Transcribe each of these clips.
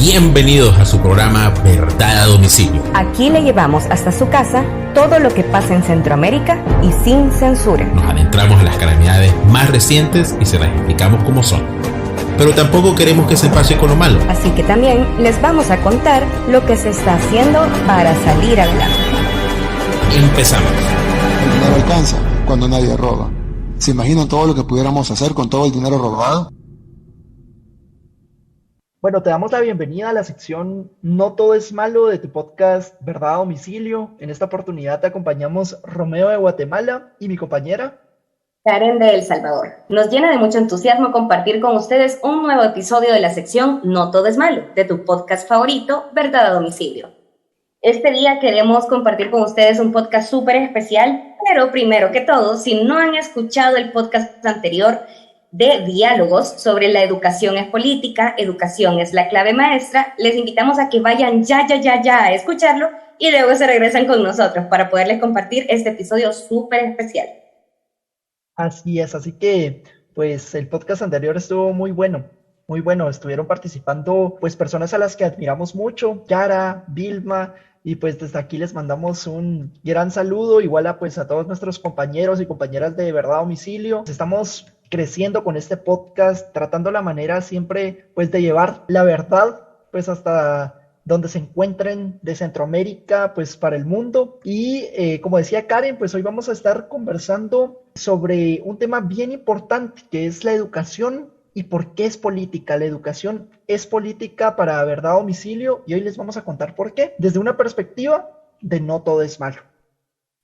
Bienvenidos a su programa Verdad a Domicilio. Aquí le llevamos hasta su casa todo lo que pasa en Centroamérica y sin censura. Nos adentramos en las calamidades más recientes y se las explicamos como son. Pero tampoco queremos que se pase con lo malo. Así que también les vamos a contar lo que se está haciendo para salir adelante. Empezamos. El dinero alcanza cuando nadie roba. ¿Se imaginan todo lo que pudiéramos hacer con todo el dinero robado? Bueno, te damos la bienvenida a la sección No Todo es Malo de tu podcast Verdad a Domicilio. En esta oportunidad te acompañamos Romeo de Guatemala y mi compañera Karen de El Salvador. Nos llena de mucho entusiasmo compartir con ustedes un nuevo episodio de la sección No Todo es Malo de tu podcast favorito Verdad a Domicilio. Este día queremos compartir con ustedes un podcast súper especial, pero primero que todo, si no han escuchado el podcast anterior de diálogos sobre la educación es política, educación es la clave maestra, les invitamos a que vayan ya a escucharlo y luego se regresan con nosotros para poderles compartir este episodio súper especial. Así es, así que pues el podcast anterior estuvo muy bueno, estuvieron participando pues personas a las que admiramos mucho, Yara, Vilma, y pues desde aquí les mandamos un gran saludo, igual a pues a todos nuestros compañeros y compañeras de Verdad a Domicilio. Estamos creciendo con este podcast, tratando la manera siempre pues de llevar la verdad pues hasta donde se encuentren de Centroamérica pues para el mundo. Y como decía Karen, pues hoy vamos a estar conversando sobre un tema bien importante que es la educación y por qué es política. La educación es política para Verdad a Domicilio y hoy les vamos a contar por qué, desde una perspectiva de No Todo es Malo.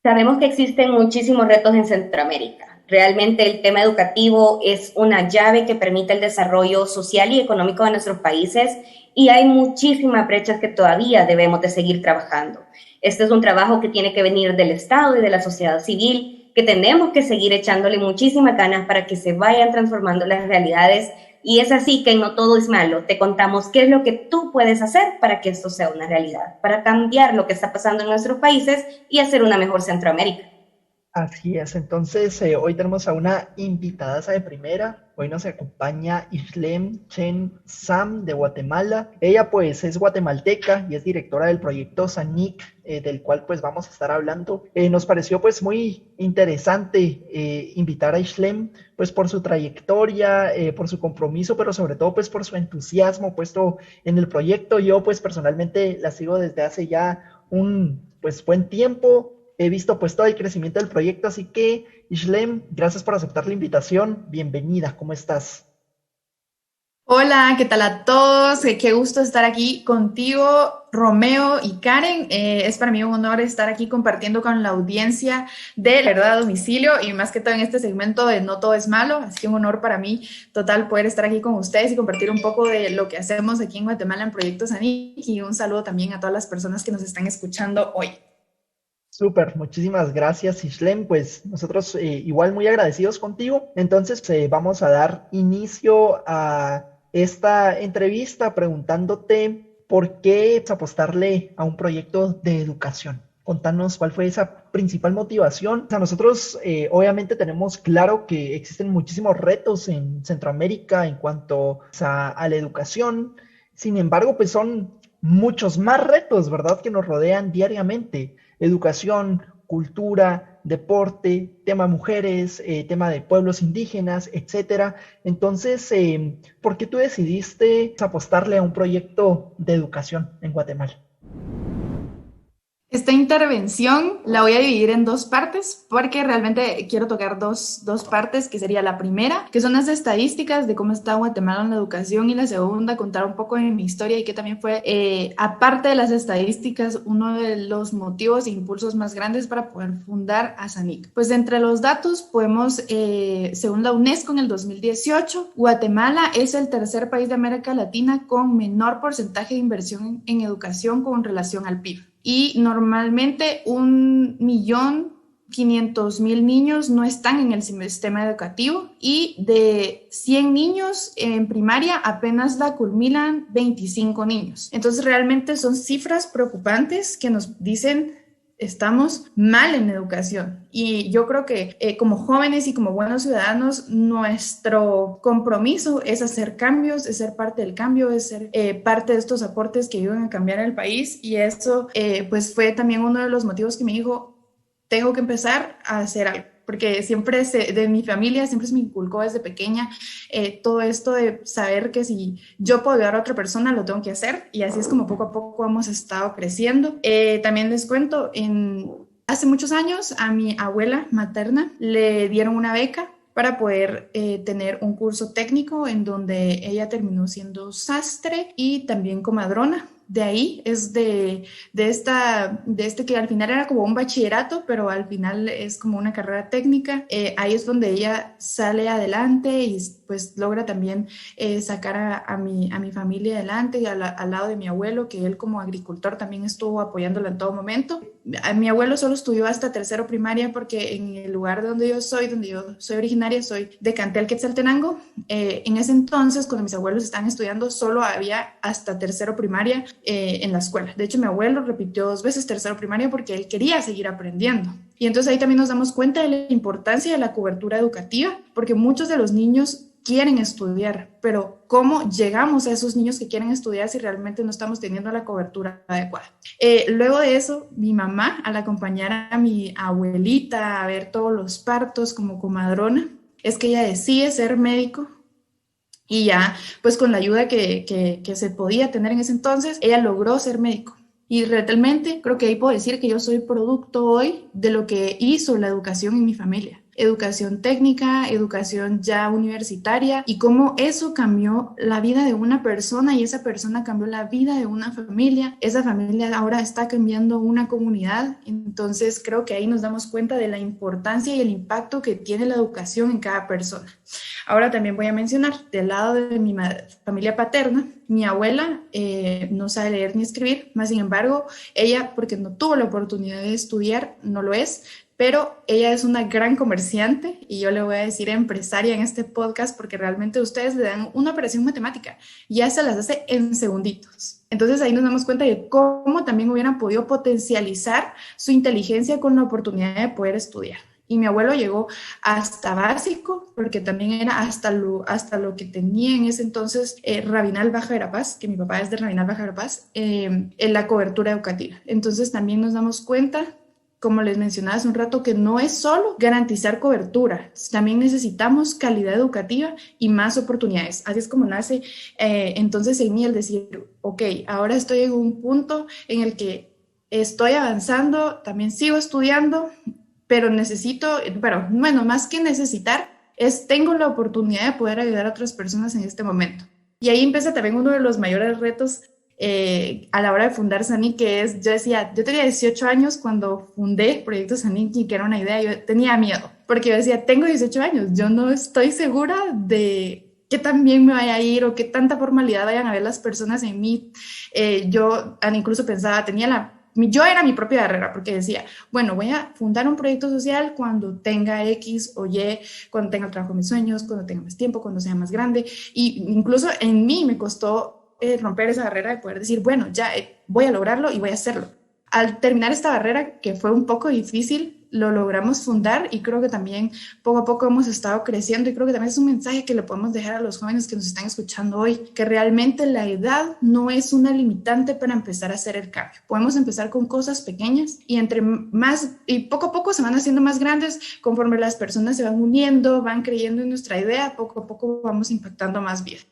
Sabemos que existen muchísimos retos en Centroamérica. Realmente el tema educativo es una llave que permite el desarrollo social y económico de nuestros países y hay muchísimas brechas que todavía debemos de seguir trabajando. Este es un trabajo que tiene que venir del Estado y de la sociedad civil, que tenemos que seguir echándole muchísimas ganas para que se vayan transformando las realidades. Y es así que en No Todo es Malo te contamos qué es lo que tú puedes hacer para que esto sea una realidad, para cambiar lo que está pasando en nuestros países y hacer una mejor Centroamérica. Así es, entonces hoy tenemos a una invitada de primera. Hoy nos acompaña Islem Chen Sam de Guatemala. Ella pues es guatemalteca y es directora del proyecto SANIC, del cual pues vamos a estar hablando. Nos pareció pues muy interesante invitar a Islem pues por su trayectoria, por su compromiso, pero sobre todo pues por su entusiasmo puesto en el proyecto. Yo pues personalmente la sigo desde hace ya un pues buen tiempo. He visto pues todo el crecimiento del proyecto, así que Islem, gracias por aceptar la invitación. Bienvenida, ¿cómo estás? Hola, ¿qué tal a todos? Qué gusto estar aquí contigo, Romeo y Karen. Es para mí un honor estar aquí compartiendo con la audiencia de Verdad a Domicilio y más que todo en este segmento de No Todo es Malo. Así que un honor para mí total poder estar aquí con ustedes y compartir un poco de lo que hacemos aquí en Guatemala en Proyecto SANIC, y un saludo también a todas las personas que nos están escuchando hoy. Súper, muchísimas gracias Islem, pues nosotros igual muy agradecidos contigo. Entonces vamos a dar inicio a esta entrevista preguntándote por qué apostarle a un proyecto de educación. Contanos cuál fue esa principal motivación. O sea, nosotros obviamente tenemos claro que existen muchísimos retos en Centroamérica en cuanto a la educación. Sin embargo, pues son muchos más retos, ¿verdad?, que nos rodean diariamente. Educación, cultura, deporte, tema mujeres, tema de pueblos indígenas, etcétera. Entonces, ¿por qué tú decidiste apostarle a un proyecto de educación en Guatemala? Esta intervención la voy a dividir en dos partes porque realmente quiero tocar dos partes, que sería la primera, que son las estadísticas de cómo está Guatemala en la educación, y la segunda, contar un poco de mi historia y que también fue, aparte de las estadísticas, uno de los motivos e impulsos más grandes para poder fundar a SANIC. Pues entre los datos podemos, según la UNESCO en el 2018, Guatemala es el tercer país de América Latina con menor porcentaje de inversión en educación con relación al PIB. Y normalmente 1.500.000 niños no están en el sistema educativo, y de 100 niños en primaria apenas la culminan 25 niños. Entonces realmente son cifras preocupantes que nos dicen estamos mal en educación. Y yo creo que como jóvenes y como buenos ciudadanos, nuestro compromiso es hacer cambios, es ser parte del cambio, es ser parte de estos aportes que ayudan a cambiar el país. Y eso pues fue también uno de los motivos que me dijo, tengo que empezar a hacer algo. Porque siempre de mi familia siempre se me inculcó desde pequeña todo esto de saber que si yo puedo ayudar a otra persona, lo tengo que hacer, y así es como poco a poco hemos estado creciendo. También les cuento, hace muchos años a mi abuela materna le dieron una beca para poder tener un curso técnico en donde ella terminó siendo sastre y también comadrona. De ahí es de este que al final era como un bachillerato, pero al final es como una carrera técnica. Ahí es donde ella sale adelante y pues logra también sacar a mi familia adelante, y al lado de mi abuelo, que él como agricultor también estuvo apoyándola en todo momento. Mi abuelo solo estudió hasta tercero primaria porque en el lugar donde yo soy originaria, soy de Cantel, Quetzaltenango. En ese entonces, cuando mis abuelos estaban estudiando, solo había hasta tercero primaria en la escuela. De hecho, mi abuelo repitió 2 veces tercero primaria porque él quería seguir aprendiendo. Y entonces ahí también nos damos cuenta de la importancia de la cobertura educativa, porque muchos de los niños quieren estudiar, pero ¿cómo llegamos a esos niños que quieren estudiar si realmente no estamos teniendo la cobertura adecuada? Luego de eso, mi mamá, al acompañar a mi abuelita a ver todos los partos como comadrona, es que ella decide ser médico. Y ya, pues con la ayuda que se podía tener en ese entonces, ella logró ser médico. Y realmente creo que ahí puedo decir que yo soy producto hoy de lo que hizo la educación en mi familia. Educación técnica, educación ya universitaria, y cómo eso cambió la vida de una persona, y esa persona cambió la vida de una familia. Esa familia ahora está cambiando una comunidad. Entonces creo que ahí nos damos cuenta de la importancia y el impacto que tiene la educación en cada persona. Ahora también voy a mencionar, del lado de mi familia paterna, mi abuela no sabe leer ni escribir, más sin embargo, ella, porque no tuvo la oportunidad de estudiar, no lo es, pero ella es una gran comerciante, y yo le voy a decir empresaria en este podcast porque realmente ustedes le dan una operación matemática y ya se las hace en segunditos. Entonces ahí nos damos cuenta de cómo también hubieran podido potencializar su inteligencia con la oportunidad de poder estudiar. Y mi abuelo llegó hasta básico, porque también era hasta lo que tenía en ese entonces Rabinal Baja Verapaz, que mi papá es de Rabinal Baja Verapaz, en la cobertura educativa. Entonces también nos damos cuenta, como les mencionaba hace un rato, que no es solo garantizar cobertura, también necesitamos calidad educativa y más oportunidades. Así es como nace entonces en mí el decir, ok, ahora estoy en un punto en el que estoy avanzando, también sigo estudiando, pero más que necesitar, tengo la oportunidad de poder ayudar a otras personas en este momento. Y ahí empieza también uno de los mayores retos a la hora de fundar Sanic, que es, yo tenía 18 años cuando fundé Proyecto Sanic, y que era una idea, yo tenía miedo, porque yo decía, tengo 18 años, yo no estoy segura de qué tan bien me vaya a ir o qué tanta formalidad vayan a ver las personas en mí. Yo incluso pensaba, yo era mi propia barrera, porque decía, bueno, voy a fundar un proyecto social cuando tenga X o Y, cuando tenga el trabajo de mis sueños, cuando tenga más tiempo, cuando sea más grande. Y incluso en mí me costó romper esa barrera de poder decir, bueno, ya voy a lograrlo y voy a hacerlo. Al terminar esta barrera, que fue un poco difícil, lo logramos fundar, y creo que también poco a poco hemos estado creciendo, y creo que también es un mensaje que le podemos dejar a los jóvenes que nos están escuchando hoy, que realmente la edad no es una limitante para empezar a hacer el cambio. Podemos empezar con cosas pequeñas, y poco a poco se van haciendo más grandes conforme las personas se van uniendo, van creyendo en nuestra idea, poco a poco vamos impactando más vidas.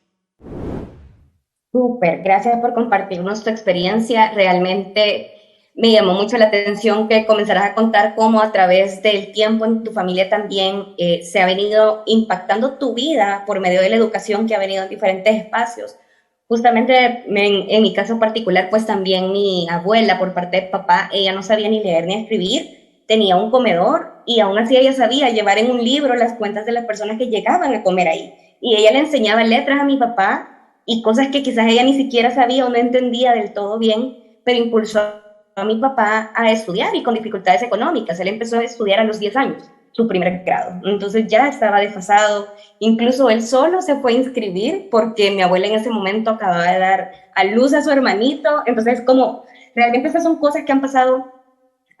Súper, gracias por compartirnos tu experiencia. Realmente me llamó mucho la atención que comenzaras a contar cómo a través del tiempo en tu familia también se ha venido impactando tu vida por medio de la educación que ha venido en diferentes espacios. Justamente en mi caso particular, pues también mi abuela, por parte de papá, ella no sabía ni leer ni escribir, tenía un comedor, y aún así ella sabía llevar en un libro las cuentas de las personas que llegaban a comer ahí. Y ella le enseñaba letras a mi papá y cosas que quizás ella ni siquiera sabía o no entendía del todo bien, pero impulsó a mi papá a estudiar, y con dificultades económicas. Él empezó a estudiar a los 10 años, su primer grado. Entonces ya estaba desfasado. Incluso él solo se fue a inscribir porque mi abuela en ese momento acababa de dar a luz a su hermanito. Entonces, como realmente estas son cosas que han pasado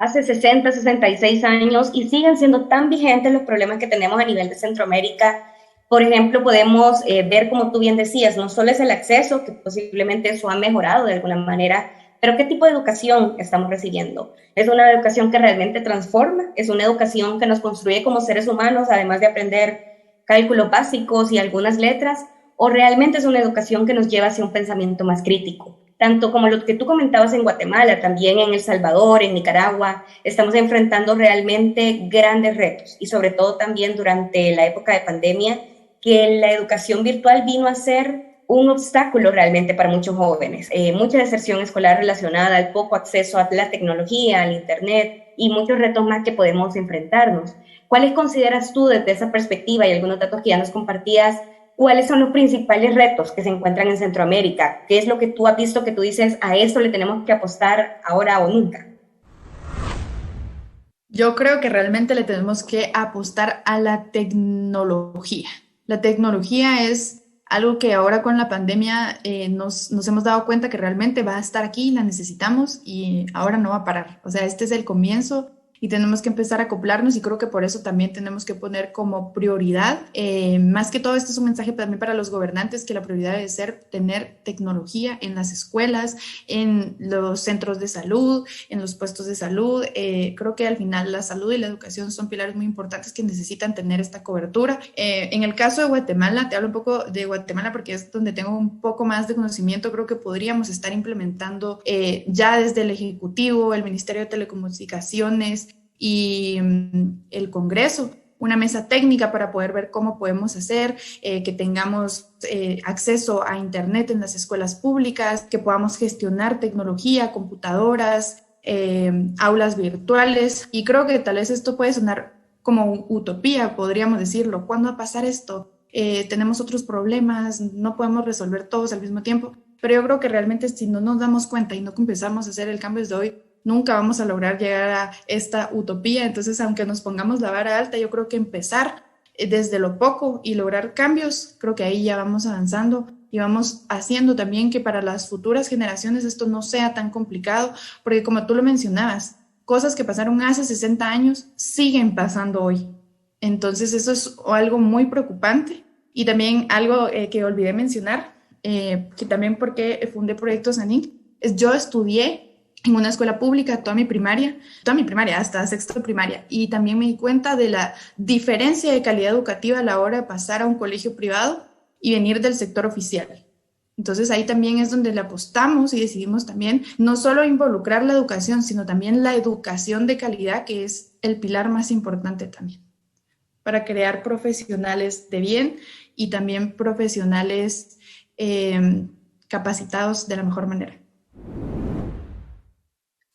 hace 60, 66 años y siguen siendo tan vigentes los problemas que tenemos a nivel de Centroamérica. Por ejemplo, podemos ver, como tú bien decías, no solo es el acceso, que posiblemente eso ha mejorado de alguna manera, pero ¿qué tipo de educación estamos recibiendo? ¿Es una educación que realmente transforma? ¿Es una educación que nos construye como seres humanos, además de aprender cálculos básicos y algunas letras? ¿O realmente es una educación que nos lleva hacia un pensamiento más crítico? Tanto como lo que tú comentabas en Guatemala, también en El Salvador, en Nicaragua, estamos enfrentando realmente grandes retos y sobre todo también durante la época de pandemia, que la educación virtual vino a ser un obstáculo realmente para muchos jóvenes. Mucha deserción escolar relacionada al poco acceso a la tecnología, al internet y muchos retos más que podemos enfrentarnos. ¿Cuáles consideras tú desde esa perspectiva y algunos datos que ya nos compartías? ¿Cuáles son los principales retos que se encuentran en Centroamérica? ¿Qué es lo que tú has visto que tú dices, a esto le tenemos que apostar ahora o nunca? Yo creo que realmente le tenemos que apostar a la tecnología. La tecnología es algo que ahora con la pandemia nos hemos dado cuenta que realmente va a estar aquí, la necesitamos y ahora no va a parar. O sea, este es el comienzo y tenemos que empezar a acoplarnos y creo que por eso también tenemos que poner como prioridad, más que todo esto es un mensaje también para los gobernantes, que la prioridad debe ser tener tecnología en las escuelas, en los centros de salud, en los puestos de salud. Creo que al final la salud y la educación son pilares muy importantes que necesitan tener esta cobertura. En el caso de Guatemala, te hablo un poco de Guatemala porque es donde tengo un poco más de conocimiento. Creo que podríamos estar implementando ya desde el Ejecutivo, el Ministerio de Telecomunicaciones y el Congreso, una mesa técnica para poder ver cómo podemos hacer que tengamos acceso a Internet en las escuelas públicas, que podamos gestionar tecnología, computadoras, aulas virtuales. Y creo que tal vez esto puede sonar como utopía, podríamos decirlo. ¿Cuándo va a pasar esto? Tenemos otros problemas, no podemos resolver todos al mismo tiempo. Pero yo creo que realmente si no nos damos cuenta y no empezamos a hacer el cambio desde hoy, nunca vamos a lograr llegar a esta utopía. Entonces, aunque nos pongamos la vara alta, yo creo que empezar desde lo poco y lograr cambios, creo que ahí ya vamos avanzando y vamos haciendo también que para las futuras generaciones esto no sea tan complicado, porque como tú lo mencionabas, cosas que pasaron hace 60 años siguen pasando hoy. Entonces, eso es algo muy preocupante y también algo que olvidé mencionar, que también porque fundé Proyecto Sanín, es yo estudié en una escuela pública toda mi primaria, hasta sexto primaria, y también me di cuenta de la diferencia de calidad educativa a la hora de pasar a un colegio privado y venir del sector oficial. Entonces ahí también es donde le apostamos y decidimos también no solo involucrar la educación, sino también la educación de calidad, que es el pilar más importante también, para crear profesionales de bien y también profesionales capacitados de la mejor manera.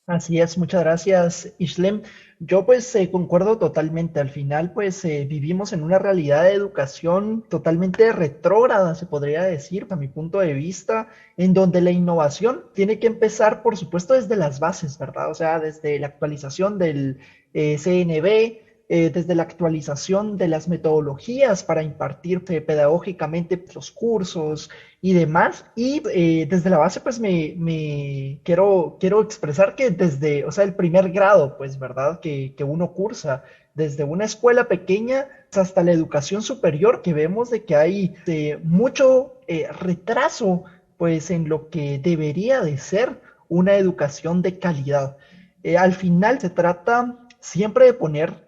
Así es, muchas gracias, Ishlem. Yo pues concuerdo totalmente. Al final pues vivimos en una realidad de educación totalmente retrógrada, se podría decir, a mi punto de vista, en donde la innovación tiene que empezar, por supuesto, desde las bases, ¿verdad? O sea, desde la actualización del CNB, desde la actualización de las metodologías para impartir pedagógicamente los cursos y demás. Y desde la base, pues me quiero expresar que desde, o sea, el primer grado, pues, ¿verdad? Que uno cursa, desde una escuela pequeña hasta la educación superior, que vemos de que hay mucho retraso, pues, en lo que debería de ser una educación de calidad. Al final se trata siempre de poner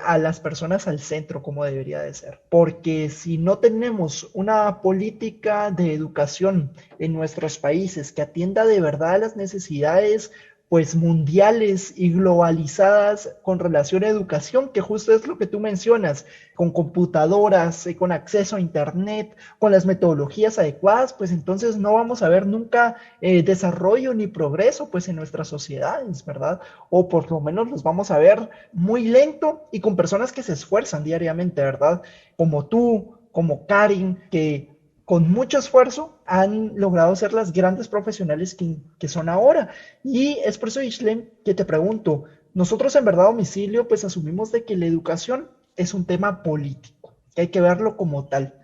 a las personas al centro como debería de ser, porque si no tenemos una política de educación en nuestros países que atienda de verdad a las necesidades pues mundiales y globalizadas con relación a educación, que justo es lo que tú mencionas, con computadoras, con acceso a internet, con las metodologías adecuadas, pues entonces no vamos a ver nunca desarrollo ni progreso pues en nuestras sociedades, ¿verdad? O por lo menos los vamos a ver muy lento y con personas que se esfuerzan diariamente, ¿verdad? Como tú, como Karin, que con mucho esfuerzo han logrado ser las grandes profesionales que son ahora. Y es por eso, Ishlem, que te pregunto, nosotros en verdad, Domicilio, pues asumimos de que la educación es un tema político, que hay que verlo como tal.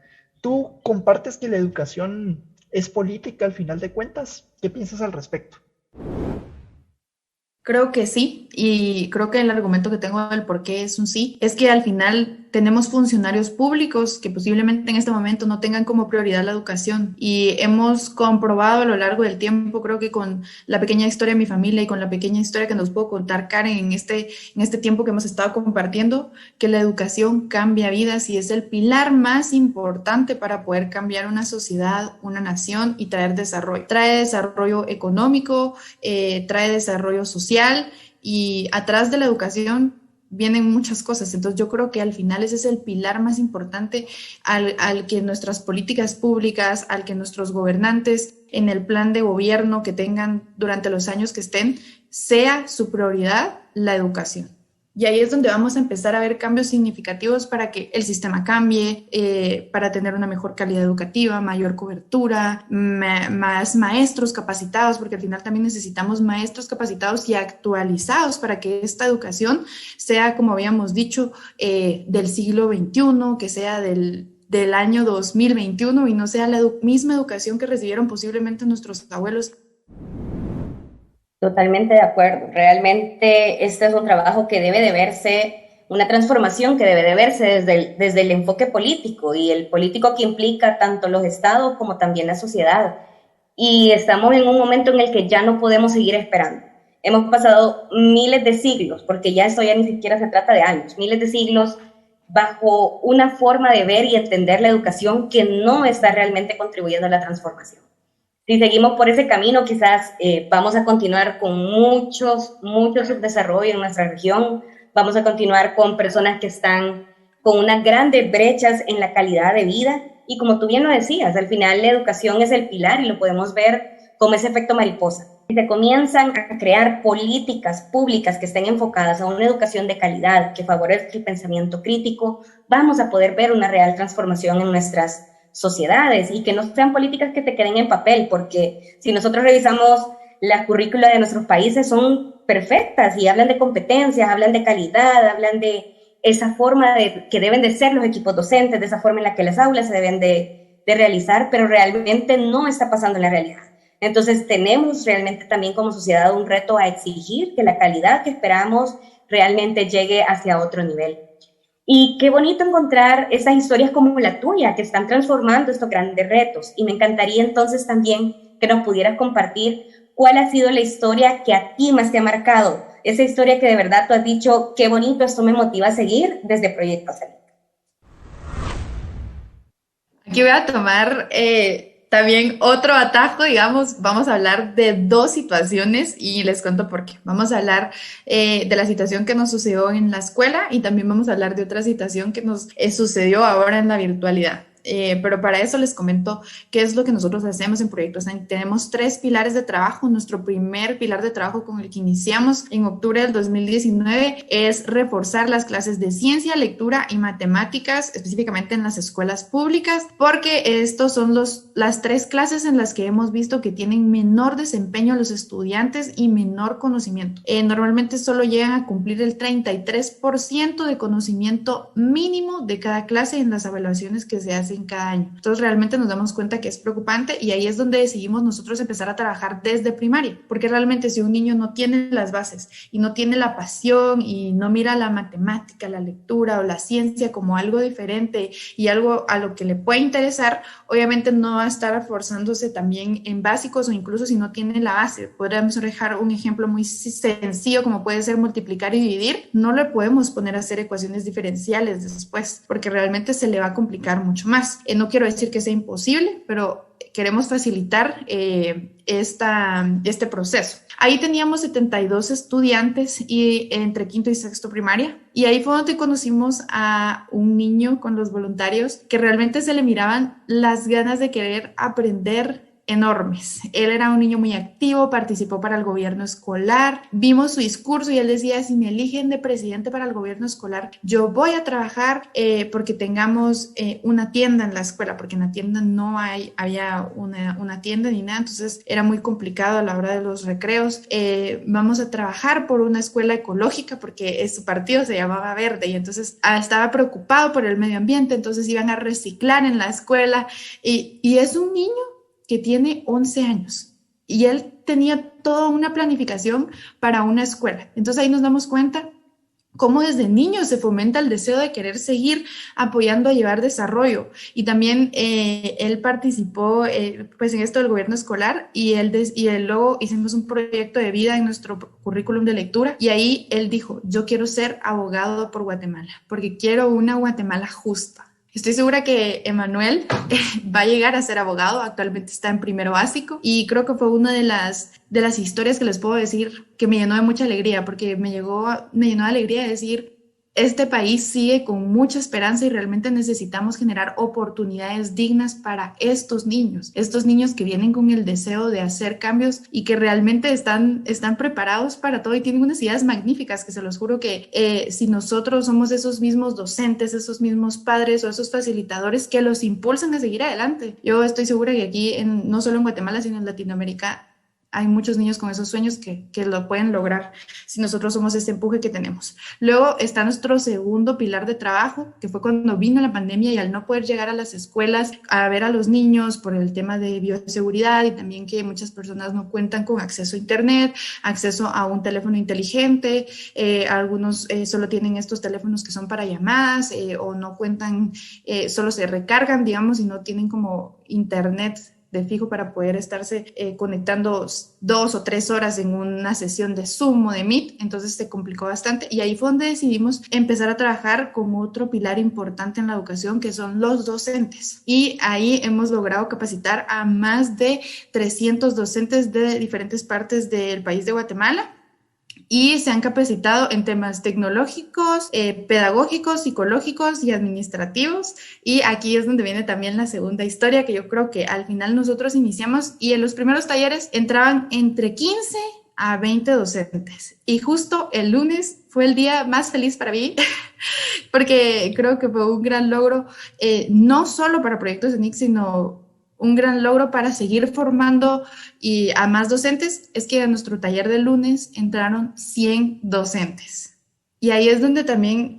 ¿Tú compartes que la educación es política al final de cuentas? ¿Qué piensas al respecto? Creo que sí, y creo que el argumento que tengo del por qué es un sí, es que al final tenemos funcionarios públicos que posiblemente en este momento no tengan como prioridad la educación, y hemos comprobado a lo largo del tiempo, creo que con la pequeña historia de mi familia y con la pequeña historia que nos pudo contar Karen en este tiempo que hemos estado compartiendo, que la educación cambia vidas y es el pilar más importante para poder cambiar una sociedad, una nación y traer desarrollo. Trae desarrollo económico, trae desarrollo social, y atrás de la educación vienen muchas cosas. Entonces yo creo que al final ese es el pilar más importante al que nuestras políticas públicas, al que nuestros gobernantes en el plan de gobierno que tengan durante los años que estén, sea su prioridad la educación. Y ahí es donde vamos a empezar a ver cambios significativos para que el sistema cambie, para tener una mejor calidad educativa, mayor cobertura, más maestros capacitados, porque al final también necesitamos maestros capacitados y actualizados para que esta educación sea, como habíamos dicho, del siglo XXI, que sea del año 2021 y no sea la misma educación que recibieron posiblemente nuestros abuelos. Totalmente de acuerdo. Realmente este es un trabajo que debe de verse, una transformación que debe de verse desde el enfoque político, y el político que implica tanto los estados como también la sociedad. Y estamos en un momento en el que ya no podemos seguir esperando. Hemos pasado miles de siglos, porque ya esto ya ni siquiera se trata de años, miles de siglos bajo una forma de ver y entender la educación que no está realmente contribuyendo a la transformación. Si seguimos por ese camino, quizás vamos a continuar con mucho subdesarrollo en nuestra región, vamos a continuar con personas que están con unas grandes brechas en la calidad de vida, y como tú bien lo decías, al final la educación es el pilar y lo podemos ver como ese efecto mariposa. Si se comienzan a crear políticas públicas que estén enfocadas a una educación de calidad, que favorezca el pensamiento crítico, vamos a poder ver una real transformación en nuestras sociedades, y que no sean políticas que te queden en papel, porque si nosotros revisamos la currícula de nuestros países son perfectas y hablan de competencias, hablan de calidad, hablan de esa forma que deben de ser los equipos docentes, de esa forma en la que las aulas se deben de realizar, pero realmente no está pasando en la realidad. Entonces tenemos realmente también como sociedad un reto a exigir que la calidad que esperamos realmente llegue hacia otro nivel. Y qué bonito encontrar esas historias como la tuya, que están transformando estos grandes retos. Y me encantaría entonces también que nos pudieras compartir cuál ha sido la historia que a ti más te ha marcado. Esa historia que de verdad tú has dicho, qué bonito, esto me motiva a seguir desde Proyecto Semilla. Aquí voy a tomar también otro atajo, digamos, vamos a hablar de dos situaciones y les cuento por qué. Vamos a hablar de la situación que nos sucedió en la escuela y también vamos a hablar de otra situación que nos sucedió ahora en la virtualidad. Pero para eso les comento qué es lo que nosotros hacemos en Proyecto Zen. Tenemos 3 pilares de trabajo. Nuestro primer pilar de trabajo con el que iniciamos en octubre del 2019 es reforzar las clases de ciencia, lectura y matemáticas, específicamente en las escuelas públicas, porque estos son las 3 clases en las que hemos visto que tienen menor desempeño los estudiantes y menor conocimiento. Normalmente solo llegan a cumplir el 33% de conocimiento mínimo de cada clase en las evaluaciones que se hacen cada año. Entonces realmente nos damos cuenta que es preocupante y ahí es donde decidimos nosotros empezar a trabajar desde primaria, porque realmente si un niño no tiene las bases y no tiene la pasión y no mira la matemática, la lectura o la ciencia como algo diferente y algo a lo que le puede interesar, obviamente no va a estar forzándose también en básicos o incluso si no tiene la base. Podríamos dejar un ejemplo muy sencillo como puede ser multiplicar y dividir. No le podemos poner a hacer ecuaciones diferenciales después porque realmente se le va a complicar mucho más. No quiero decir que sea imposible, pero queremos facilitar este proceso. Ahí teníamos 72 estudiantes y entre quinto y sexto primaria y ahí fue donde conocimos a un niño con los voluntarios que realmente se le miraban las ganas de querer aprender enormes. Él era un niño muy activo, participó para el gobierno escolar, vimos su discurso y él decía, si me eligen de presidente para el gobierno escolar, yo voy a trabajar porque tengamos una tienda en la escuela, porque en la tienda no había una tienda ni nada, entonces era muy complicado a la hora de los recreos. Vamos a trabajar por una escuela ecológica porque su partido se llamaba Verde y entonces estaba preocupado por el medio ambiente, entonces iban a reciclar en la escuela y es un niño que tiene 11 años y él tenía toda una planificación para una escuela. Entonces ahí nos damos cuenta cómo desde niños se fomenta el deseo de querer seguir apoyando a llevar desarrollo. Y también él participó pues en esto del gobierno escolar y luego hicimos un proyecto de vida en nuestro currículum de lectura y ahí él dijo, yo quiero ser abogado por Guatemala porque quiero una Guatemala justa. Estoy segura que Emanuel va a llegar a ser abogado, actualmente está en primero básico y creo que fue una de las historias que les puedo decir que me llenó de mucha alegría, porque me llenó de alegría de decir, este país sigue con mucha esperanza y realmente necesitamos generar oportunidades dignas para estos niños que vienen con el deseo de hacer cambios y que realmente están preparados para todo y tienen unas ideas magníficas que se los juro que si nosotros somos esos mismos docentes, esos mismos padres o esos facilitadores que los impulsan a seguir adelante. Yo estoy segura que aquí, no solo en Guatemala, sino en Latinoamérica, hay muchos niños con esos sueños que lo pueden lograr si nosotros somos ese empuje que tenemos. Luego está nuestro segundo pilar de trabajo, que fue cuando vino la pandemia y al no poder llegar a las escuelas a ver a los niños por el tema de bioseguridad y también que muchas personas no cuentan con acceso a internet, acceso a un teléfono inteligente, algunos solo tienen estos teléfonos que son para llamadas o no cuentan, solo se recargan, digamos, y no tienen como internet de fijo para poder estarse conectando 2 o 3 horas en una sesión de Zoom o de Meet, entonces se complicó bastante y ahí fue donde decidimos empezar a trabajar con otro pilar importante en la educación que son los docentes y ahí hemos logrado capacitar a más de 300 docentes de diferentes partes del país de Guatemala y se han capacitado en temas tecnológicos, pedagógicos, psicológicos y administrativos. Y aquí es donde viene también la segunda historia que yo creo que al final nosotros iniciamos y en los primeros talleres entraban entre 15 a 20 docentes. Y justo el lunes fue el día más feliz para mí porque creo que fue un gran logro, no solo para Proyectos ENIC, sino un gran logro para seguir formando y a más docentes, es que a nuestro taller de lunes entraron 100 docentes. Y ahí es donde también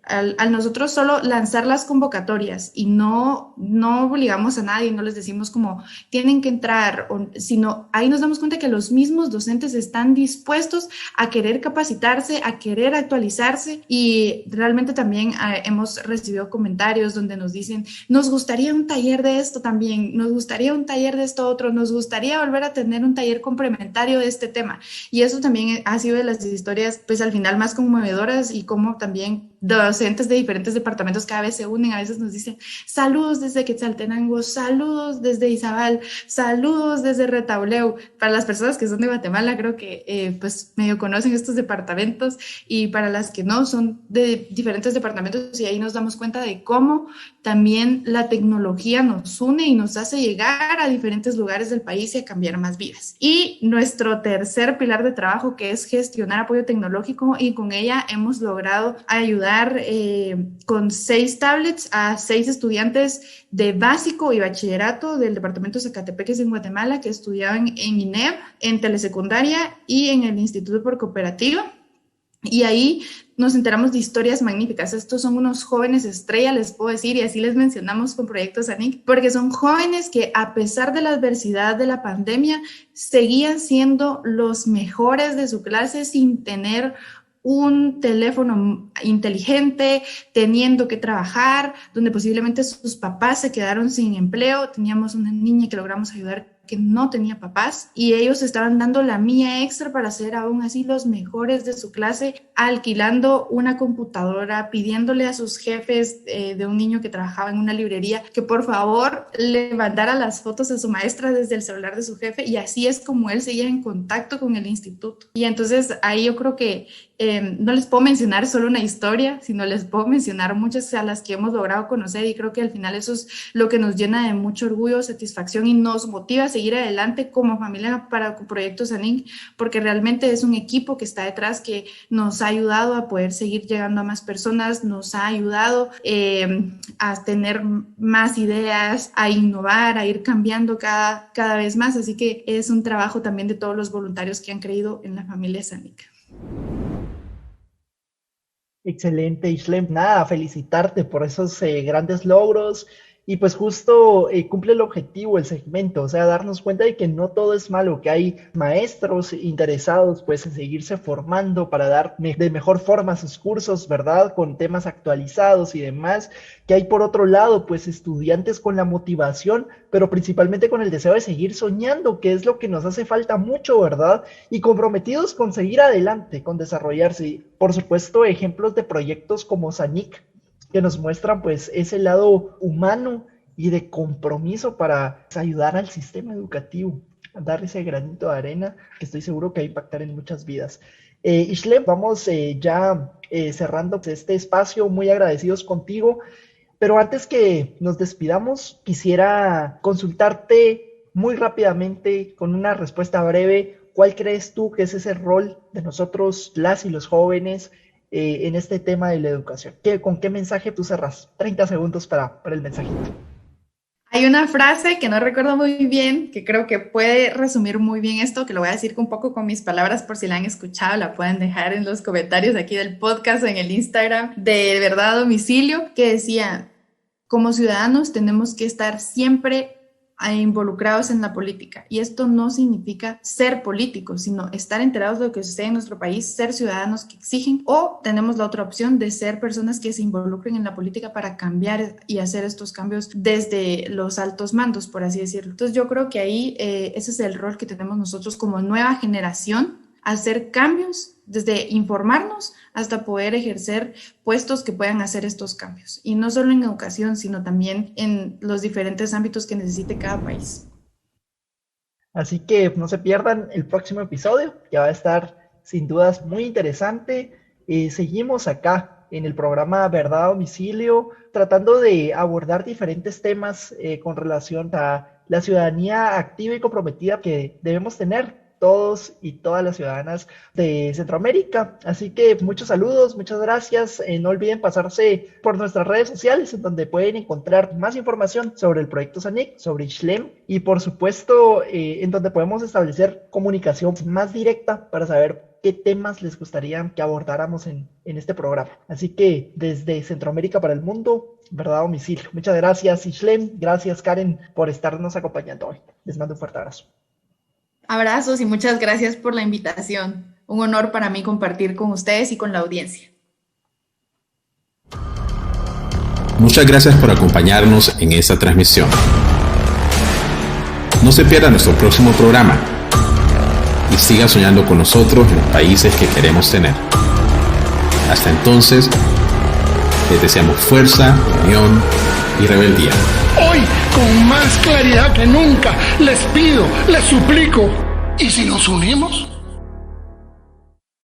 al nosotros solo lanzar las convocatorias y no obligamos a nadie, no les decimos como tienen que entrar, sino ahí nos damos cuenta que los mismos docentes están dispuestos a querer capacitarse, a querer actualizarse y realmente también hemos recibido comentarios donde nos dicen, nos gustaría un taller de esto también, nos gustaría un taller de esto otro, nos gustaría volver a tener un taller complementario de este tema. Y eso también ha sido de las historias, pues al final más conmovedoras y como también docentes de diferentes departamentos cada vez se unen, a veces nos dicen saludos desde Quetzaltenango, saludos desde Izabal, saludos desde Retauleu. Para las personas que son de Guatemala creo que pues medio conocen estos departamentos y para las que no son de diferentes departamentos y ahí nos damos cuenta de cómo también la tecnología nos une y nos hace llegar a diferentes lugares del país y a cambiar más vidas. Y nuestro tercer pilar de trabajo que es gestionar apoyo tecnológico y con ella hemos logrado ayudar con 6 tablets a 6 estudiantes de básico y bachillerato del departamento de Zacatepeques en Guatemala que estudiaban en INEP, en telesecundaria y en el Instituto por Cooperativa. Y ahí nos enteramos de historias magníficas. Estos son unos jóvenes estrella, les puedo decir, y así les mencionamos con Proyectos ANIC, porque son jóvenes que a pesar de la adversidad de la pandemia, seguían siendo los mejores de su clase sin tener un teléfono inteligente, teniendo que trabajar, donde posiblemente sus papás se quedaron sin empleo. Teníamos una niña que logramos ayudar que no tenía papás y ellos estaban dando la milla extra para ser aún así los mejores de su clase, alquilando una computadora, pidiéndole a sus jefes de un niño que trabajaba en una librería que por favor le mandara las fotos a su maestra desde el celular de su jefe y así es como él seguía en contacto con el instituto. Y entonces ahí yo creo que no les puedo mencionar solo una historia, sino les puedo mencionar muchas a las que hemos logrado conocer y creo que al final eso es lo que nos llena de mucho orgullo, satisfacción y nos motiva a seguir adelante como familia para Proyectos ANIC, porque realmente es un equipo que está detrás que nos ha ayudado a poder seguir llegando a más personas, nos ha ayudado a tener más ideas, a innovar, a ir cambiando cada vez más, así que es un trabajo también de todos los voluntarios que han creído en la familia SANIC. Excelente, Ishlem. Nada, felicitarte por esos grandes logros Y pues justo cumple el objetivo, el segmento, o sea, darnos cuenta de que no todo es malo, que hay maestros interesados pues en seguirse formando para dar de mejor forma sus cursos, ¿verdad? Con temas actualizados y demás, que hay por otro lado pues estudiantes con la motivación, pero principalmente con el deseo de seguir soñando, que es lo que nos hace falta mucho, ¿verdad? Y comprometidos con seguir adelante, con desarrollarse. Y, por supuesto, ejemplos de proyectos como SANIC, que nos muestran pues ese lado humano y de compromiso para ayudar al sistema educativo, a dar ese granito de arena que estoy seguro que va a impactar en muchas vidas. Ishlem, vamos ya cerrando este espacio, muy agradecidos contigo, pero antes que nos despidamos, quisiera consultarte muy rápidamente con una respuesta breve. ¿Cuál crees tú que es ese rol de nosotros, las y los jóvenes, en este tema de la educación? ¿Con qué mensaje tú cerras? 30 segundos para el mensajito. Hay una frase que no recuerdo muy bien, que creo que puede resumir muy bien esto, que lo voy a decir un poco con mis palabras, por si la han escuchado, la pueden dejar en los comentarios aquí del podcast o en el Instagram de Verdad a Domicilio, que decía, como ciudadanos tenemos que estar siempre involucrados en la política, y esto no significa ser políticos, sino estar enterados de lo que sucede en nuestro país, ser ciudadanos que exigen, o tenemos la otra opción de ser personas que se involucren en la política para cambiar y hacer estos cambios desde los altos mandos, por así decirlo. Entonces yo creo que ahí ese es el rol que tenemos nosotros como nueva generación, hacer cambios desde informarnos hasta poder ejercer puestos que puedan hacer estos cambios. Y no solo en educación, sino también en los diferentes ámbitos que necesite cada país. Así que no se pierdan el próximo episodio, que va a estar sin dudas muy interesante. Seguimos acá en el programa Verdad a Domicilio, tratando de abordar diferentes temas con relación a la ciudadanía activa y comprometida que debemos tener todos y todas las ciudadanas de Centroamérica. Así que muchos saludos, muchas gracias. No olviden pasarse por nuestras redes sociales, en donde pueden encontrar más información sobre el proyecto SANIC, sobre Ishlem, y por supuesto en donde podemos establecer comunicación más directa para saber qué temas les gustaría que abordáramos en este programa. Así que desde Centroamérica para el mundo, Verdad a Domicilio. Muchas gracias, Ishlem. Gracias, Karen, por estarnos acompañando hoy. Les mando un fuerte abrazo. Abrazos y muchas gracias por la invitación. Un honor para mí compartir con ustedes y con la audiencia. Muchas gracias por acompañarnos en esta transmisión. No se pierda nuestro próximo programa y siga soñando con nosotros en los países que queremos tener. Hasta entonces, les deseamos fuerza, unión y rebeldía. Hoy, con más claridad que nunca, les pido, les suplico, ¿y si nos unimos?